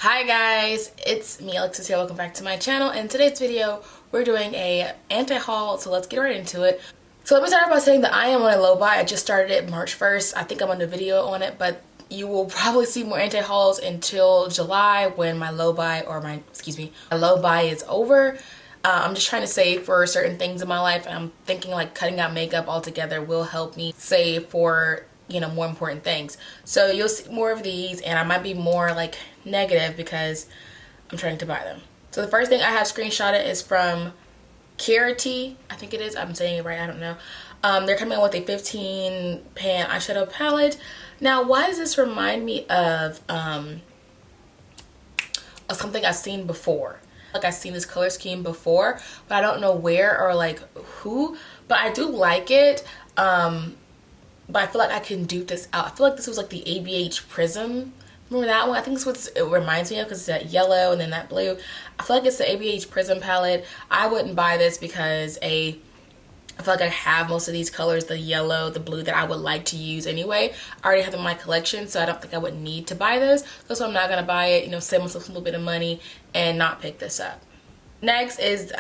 Hi guys, it's me Alexis here. Welcome back to my channel. In today's video we're doing a anti-haul, so let's get right into it. So let me start by saying that I am on a low buy. I just started it March 1st. I think I'm on the video on it, but you will probably see more anti-hauls until July when my low buy, or my low buy is over. I'm just trying to save for certain things in my life, and I'm thinking like cutting out makeup altogether will help me save for, you know, more important things. So you'll see more of these, and I might be more like negative because I'm trying to buy them. So the first thing I have screenshotted is from Ciate, I think it is. I'm saying it right, I don't know. They're coming out with a 15 pan eyeshadow palette. Now, why does this remind me of something I've seen before? Like, I've seen this color scheme before, but I don't know where or like who, but I do like it. But I feel like I can dupe this out. I feel like this was like the ABH Prism. Remember that one? I think it's what it reminds me of because it's that yellow and then that blue. I feel like it's the ABH Prism palette. I wouldn't buy this because I feel like I have most of these colors, the yellow, the blue, that I would like to use anyway. I already have them in my collection, so I don't think I would need to buy this. So I'm not going to buy it, you know, save myself a little bit of money and not pick this up. Next is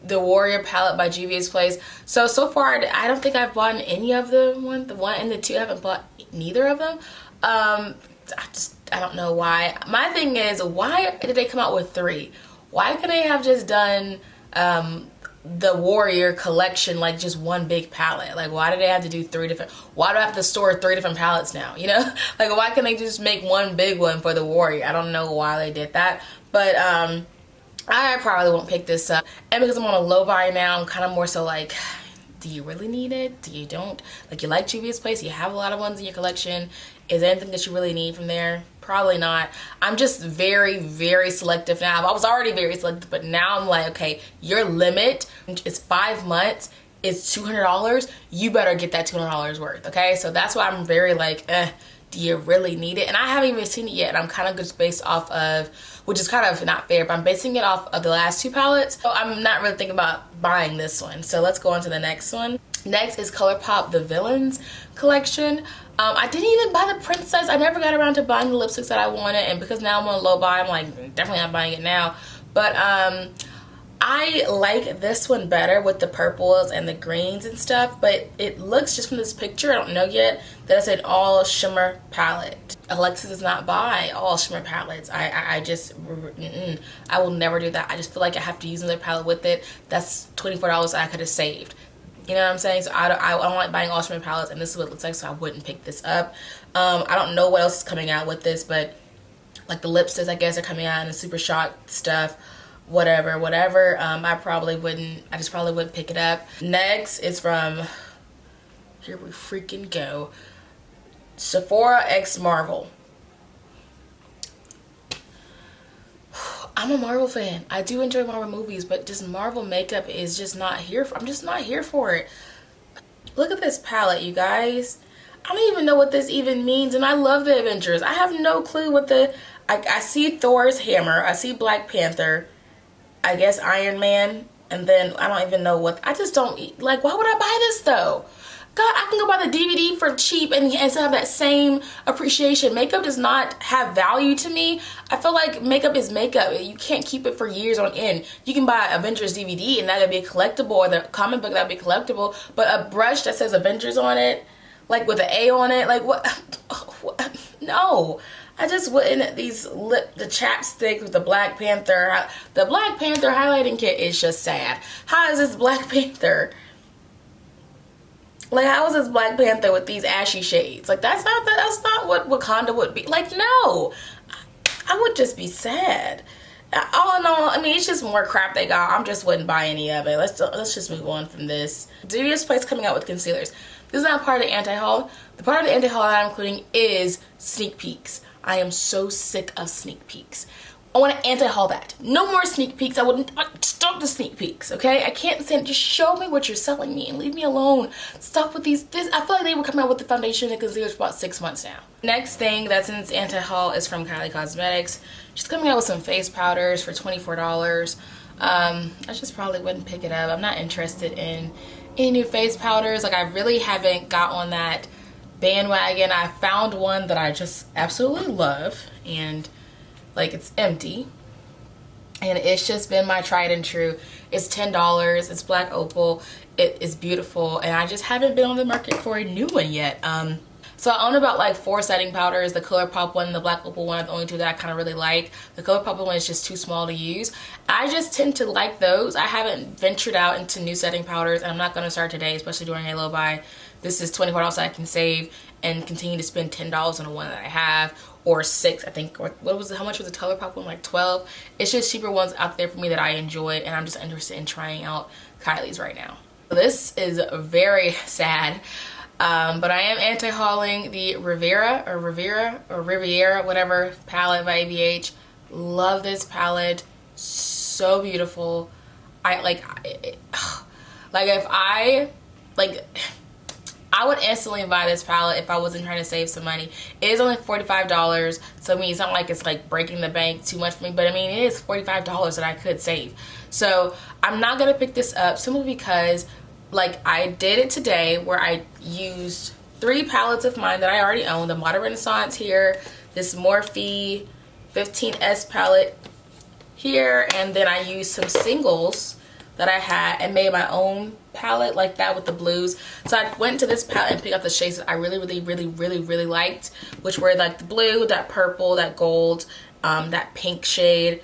the Warrior palette by Jeebies Place. So far I don't think I've bought any of the one and the two. I haven't bought neither of them. I don't know why. My thing is, why did they come out with three? Why couldn't they have just done the Warrior collection like just one big palette? Like, why do they have to do three different? Why do I have to store three different palettes now, you know? Like, why can't they just make one big one for the Warrior? I don't know why they did that, but I probably won't pick this up. And because I'm on a low buy now, I'm kind of more so like, do you really need it? Do you don't? Like, you like Juvia's Place, you have a lot of ones in your collection. Is there anything that you really need from there? Probably not. I'm just very, very selective now. I was already very selective, but now I'm like, okay, your limit is 5 months. It's $200. You better get that $200 worth, okay? So that's why I'm very like, do you really need it? And I haven't even seen it yet. I'm kind of just based off of, which is kind of not fair, but I'm basing it off of the last two palettes. So I'm not really thinking about buying this one. So let's go on to the next one. Next is Colorpop, the Villains collection. I didn't even buy the Princess. I never got around to buying the lipsticks that I wanted, and because now I'm on a low buy, I'm like, definitely not buying it now. But I like this one better with the purples and the greens and stuff, but it looks, just from this picture, I don't know yet, that it's an all shimmer palette. Alexis does not buy all shimmer palettes. I just, I will never do that. I just feel like I have to use another palette with it. That's $24 I could have saved. You know what I'm saying? So I don't like buying all shimmer palettes, and this is what it looks like, so I wouldn't pick this up. I don't know what else is coming out with this, but like the lipsticks, I guess, are coming out in the Super Shock stuff. Whatever. I probably wouldn't pick it up. Next is from, here we freaking go, Sephora x Marvel. I'm a Marvel fan. I do enjoy Marvel movies, but just Marvel makeup is just not here for. I'm just not here for it. Look at this palette, you guys. I don't even know what this even means, and I love the Avengers. I have no clue what I see Thor's hammer. I see Black Panther. I guess Iron Man, and then I don't even know what. I just don't, like, why would I buy this though? God, I can go buy the DVD for cheap and still have that same appreciation. Makeup does not have value to me. I feel like makeup is makeup. You can't keep it for years on end. You can buy Avengers DVD and that'll be a collectible, or the comic book that'll be collectible, but a brush that says Avengers on it, like with an A on it, like what? No. I just wouldn't. The chapstick with the Black Panther. The Black Panther highlighting kit is just sad. How is this Black Panther? Like, how is this Black Panther with these ashy shades? Like, that's not what Wakanda would be. Like, no. I would just be sad. All in all, I mean, it's just more crap they got. I just wouldn't buy any of it. Let's just move on from this. Juvia's Place coming out with concealers. This is not part of the anti-haul. The part of the anti-haul that I'm including is sneak peeks. I am so sick of sneak peeks. I want to anti-haul that. No more sneak peeks. I wouldn't stop the sneak peeks, okay? I can't stand. Just show me what you're selling me and leave me alone. Stop with these. I feel like they were coming out with the foundation and concealers for about 6 months now. Next thing that's in this anti-haul is from Kylie Cosmetics. She's coming out with some face powders for $24. I just probably wouldn't pick it up. I'm not interested in any new face powders. Like, I really haven't got on that bandwagon. I found one that I just absolutely love, and like it's empty. And it's just been my tried and true. It's $10. It's black opal. It is beautiful, and I just haven't been on the market for a new one yet. So I own about like 4 setting powders. The Colorpop one and the black opal one are the only 2 that I kind of really like. The Colorpop one is just too small to use. I just tend to like those. I haven't ventured out into new setting powders, and I'm not going to start today, especially during a low buy. This is $24 that I can save and continue to spend $10 on the one that I have, or 6, I think. Or what was it? How much was the Colorpop one? Like 12. It's just cheaper ones out there for me that I enjoy, and I'm just interested in trying out Kylie's right now. This is very sad, but I am anti-hauling the Riviera, whatever palette by ABH. Love this palette, so beautiful. I would instantly buy this palette if I wasn't trying to save some money. It is only $45, so I mean, it's not like it's like breaking the bank too much for me, but I mean, it is $45 that I could save. So I'm not gonna pick this up simply because, like, I did it today where I used 3 palettes of mine that I already own. The Modern Renaissance here, this Morphe 15S palette here, and then I used some singles that I had and made my own palette like that with the blues. So I went to this palette and picked up the shades that I really liked, which were like the blue, that purple, that gold, that pink shade.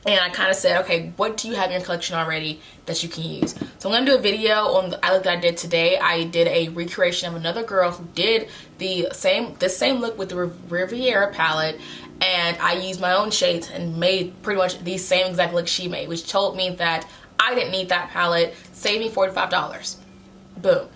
And I kind of said, okay, what do you have in your collection already that you can use? So I'm going to do a video on the eye look that I did today. I did a recreation of another girl who did this same look with the Riviera palette, and I used my own shades and made pretty much the same exact look she made, which told me that I didn't need that palette, saved me $45. Boom.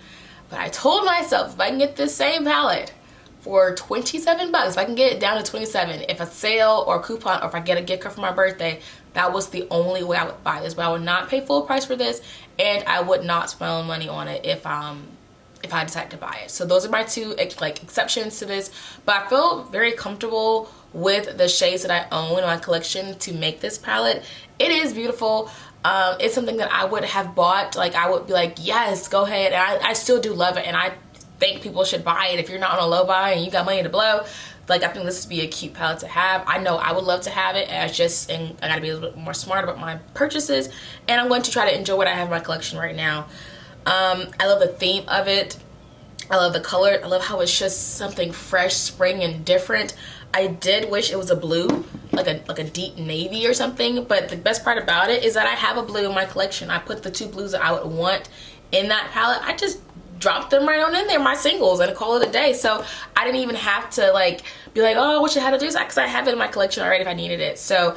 But I told myself, if I can get this same palette for 27 bucks, if I can get it down to 27, if a sale or a coupon, or if I get a gift card for my birthday, that was the only way I would buy this. But I would not pay full price for this, and I would not spend my own money on it if I decide to buy it. So those are my 2 like exceptions to this. But I feel very comfortable with the shades that I own in my collection to make this palette. It is beautiful. It's something that I would have bought. Like, I would be like, yes, go ahead. And I still do love it, and I think people should buy it if you're not on a low buy and you got money to blow. Like, I think this would be a cute palette to have. I know I would love to have it. And I gotta be a little bit more smart about my purchases, and I'm going to try to enjoy what I have in my collection right now. I love the theme of it. I love the color. I love how it's just something fresh, spring, and different. I did wish it was a blue, like a deep navy or something, but the best part about it is that I have a blue in my collection. I put the 2 blues that I would want in that palette. I just dropped them right on in there, my singles, and call it a day. So I didn't even have to like be like, oh, I wish I had to do this, because I have it in my collection already if I needed it. So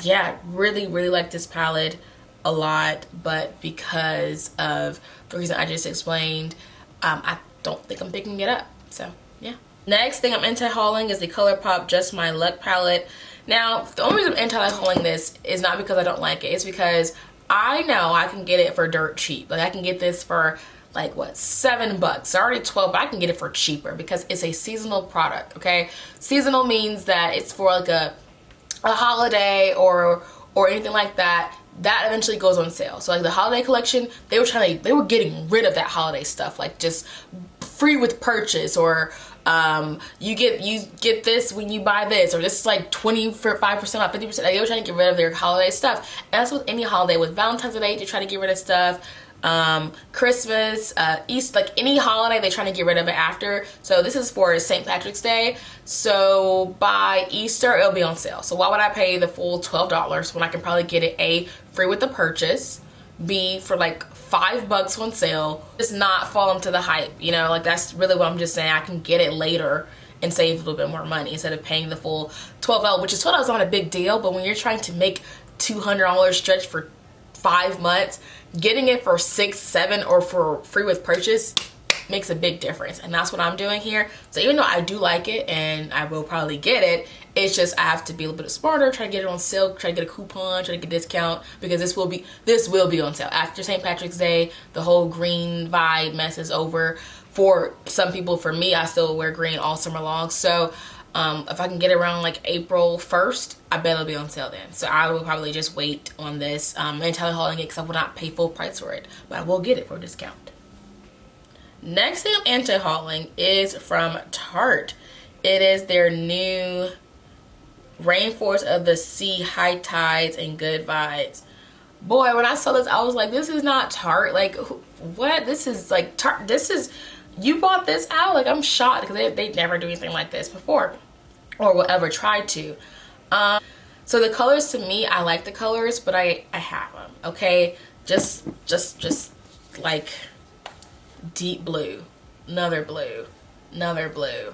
yeah, really like this palette a lot, but because of the reason I just explained, I don't think I'm picking it up. So yeah. Next thing I'm anti-hauling is the Colorpop Just My Luck palette. Now, the only reason I'm anti-hauling this is not because I don't like it. It's because I know I can get it for dirt cheap. Like, I can get this for like, what, $7. It's already 12, but I can get it for cheaper because it's a seasonal product, okay? Seasonal means that it's for like a holiday or anything like that. That eventually goes on sale. So like the holiday collection, they were getting rid of that holiday stuff, like just free with purchase, or you get this when you buy this, or this is like 25% off, 50%. Like, they were trying to get rid of their holiday stuff. And that's with any holiday. With Valentine's Day, they try to get rid of stuff. Christmas, Easter, like any holiday, they're trying to get rid of it after. So this is for St. Patrick's Day. So by Easter, it'll be on sale. So why would I pay the full $12 when I can probably get it A, free with the purchase, B, for like $5 on sale, just not fall into the hype, you know? Like, that's really what I'm just saying. I can get it later and save a little bit more money instead of paying the full $12, which is $12 not a big deal, but when you're trying to make $200 stretch for 5 months, getting it for 6, 7, or for free with purchase makes a big difference. And that's what I'm doing here. So even though I do like it and I will probably get it, it's just I have to be a little bit smarter, try to get it on sale, try to get a coupon, try to get a discount, because this will be on sale after St. Patrick's Day. The whole green vibe mess is over for some people. For me, I still wear green all summer long. So if I can get it around like April 1st, I bet it'll be on sale then. So I will probably just wait on this until I'm hauling it, because I will not pay full price for it, but I will get it for a discount. Next thing I'm anti-hauling is from Tarte. It is their new Rainforest of the Sea, High Tides, and Good Vibes. Boy, when I saw this, I was like, this is not Tarte. Like, what? This is like Tarte. This is, you bought this out? Like, I'm shocked because they never do anything like this before, or will ever try to. So the colors, to me, I like the colors, but I have them, okay? Just like deep blue, another blue, another blue,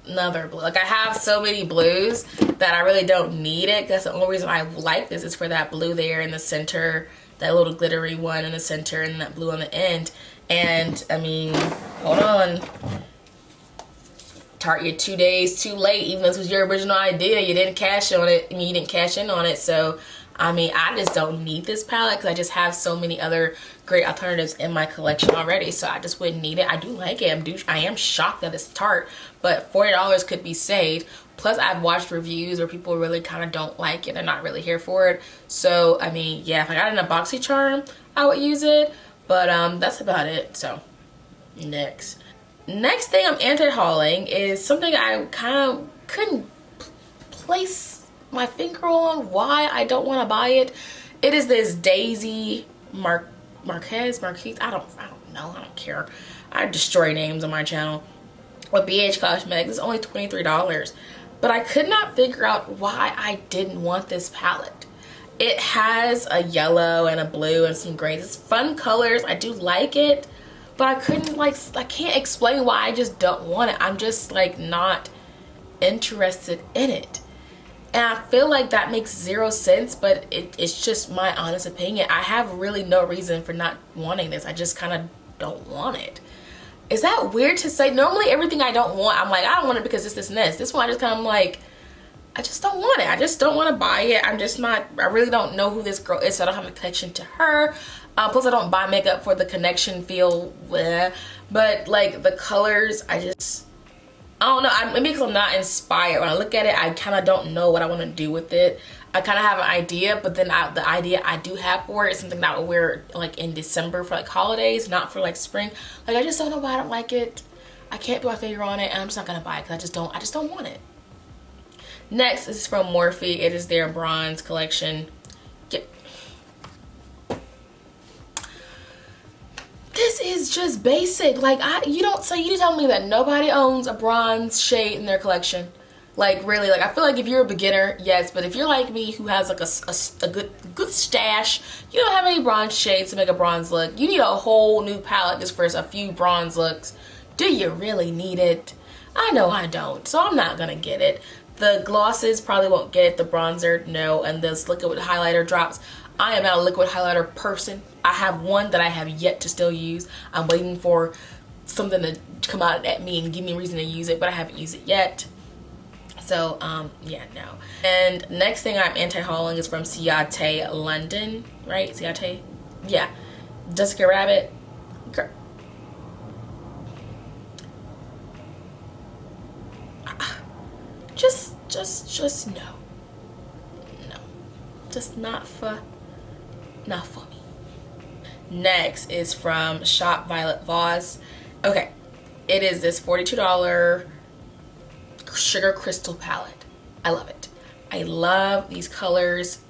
another blue. Like, I have so many blues that I really don't need it. That's the only reason I like this is for that blue there in the center, that little glittery one in the center, and that blue on the end. And I mean, hold on, Tarte, you're 2 days too late. Even though this was your original idea, you didn't cash on it. I mean, you didn't cash in on it. So I mean, I just don't need this palette because I just have so many other great alternatives in my collection already. So I just wouldn't need it. I do like it. I am shocked that it's Tarte, but $40 could be saved. Plus, I've watched reviews where people really kind of don't like it. They're not really here for it. So I mean, yeah, if I got an BoxyCharm, I would use it. But that's about it. So next thing I'm anti-hauling is something I kind of couldn't place my finger on why I don't want to buy it. It is this Daisy Marquez, I don't know, I don't care. I destroy names on my channel. With BH Cosmetics, it's only $23. But I could not figure out why I didn't want this palette. It has a yellow and a blue and some grays. It's fun colors. I do like it. But I couldn't, like, I can't explain why I just don't want it. I'm just, like, not interested in it. And I feel like that makes zero sense, but it's just my honest opinion. I have really no reason for not wanting this. I just kind of don't want it. Is that weird to say? Normally, everything I don't want, I'm like, I don't want it because this and this. This one, I just kind of like, I just don't want it. I just don't want to buy it. I'm just not, I really don't know who this girl is, so I don't have a connection to her. Plus, I don't buy makeup for the connection feel. Bleh. But, like, the colors, I don't know. Maybe because I'm not inspired. When I look at it, I kind of don't know what I want to do with it. I kind of have an idea, but then the idea I do have for it is something that I would wear, like, in December for, like, holidays, not for, like, spring. Like, I just don't know why I don't like it. I can't put my finger on it, and I'm just not going to buy it because I just don't want it. Next is from Morphe. It is their bronze collection. This is just basic. Like, you tell me that nobody owns a bronze shade in their collection. Like, really, like, I feel like if you're a beginner, yes, but if you're like me who has like a good stash, you don't have any bronze shades to make a bronze look. You need a whole new palette just for a few bronze looks. Do you really need it? I know I don't, so I'm not gonna get it. The glosses probably won't get it. The bronzer, no. And this liquid highlighter drops. I am not a liquid highlighter person. I have one that I have yet to still use. I'm waiting for something to come out at me and give me a reason to use it, but I haven't used it yet. So, yeah, no. And next thing I'm anti-hauling is from Ciate London, right? Ciate? Yeah. Jessica Rabbit. Girl. Just no. No. Just not for me. Next is from Shop Violet Voss. Okay, it is this $42 sugar crystal palette. I love it. I love these colors.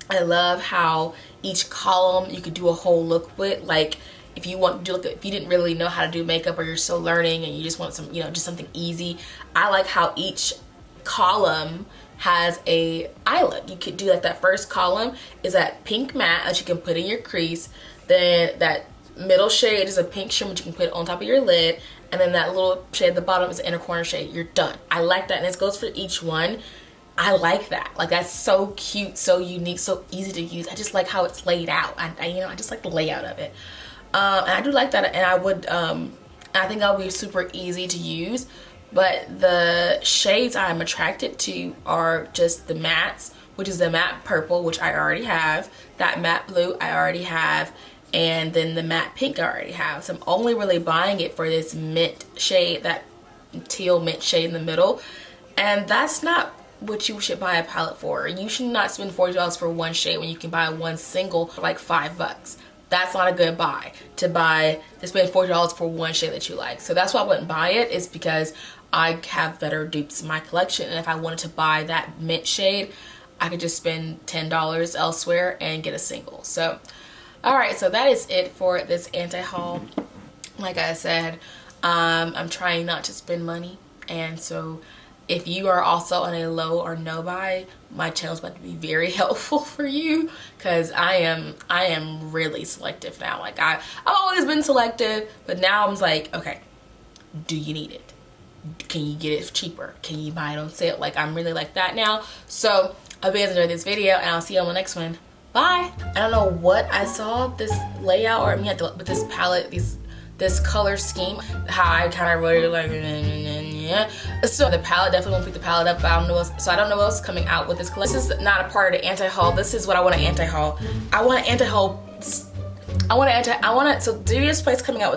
I love how each column you could do a whole look with. Like, if you want to do, if you didn't really know how to do makeup, or you're still learning and you just want some, just something easy. I like how each column has a eye look. You could do, like, that first column is that pink matte that you can put in your crease. Then that middle shade is a pink shimmer that you can put on top of your lid. And then that little shade at the bottom is an inner corner shade. You're done. I like that. And this goes for each one. I like that. Like, that's so cute, so unique, so easy to use. I just like how it's laid out. I just like the layout of it. And I do like that. And I think that'll be super easy to use. But the shades I'm attracted to are just the mattes, which is the matte purple, which I already have. That matte blue I already have. And then the matte pink I already have. So I'm only really buying it for this mint shade, that teal mint shade in the middle. And that's not what you should buy a palette for. You should not spend $40 for one shade when you can buy one single for like $5. That's not a good buy, to spend $40 for one shade that you like. So that's why I wouldn't buy it, is because I have better dupes in my collection, and if I wanted to buy that mint shade, I could just spend $10 elsewhere and get a single. So alright, so that is it for this anti-haul. Like I said, I'm trying not to spend money, and so if you are also on a low or no buy, my channel is about to be very helpful for you, because I am really selective now. Like I've always been selective, but now I'm like, okay, do you need it? Can you get it cheaper? Can you buy it on sale? Like I'm really like that now. So I hope you guys enjoyed this video, and I'll see you on the next one. Bye. I don't know what I saw this layout, or I mean with this palette, this color scheme, how I kind of really like, yeah. So the palette, definitely won't pick the palette up, but I don't know what else, so I don't know what else is coming out with this collection. This is not a part of the anti-haul. This is what I want to anti-haul. I want an anti-haul. So Juvia's Place coming out with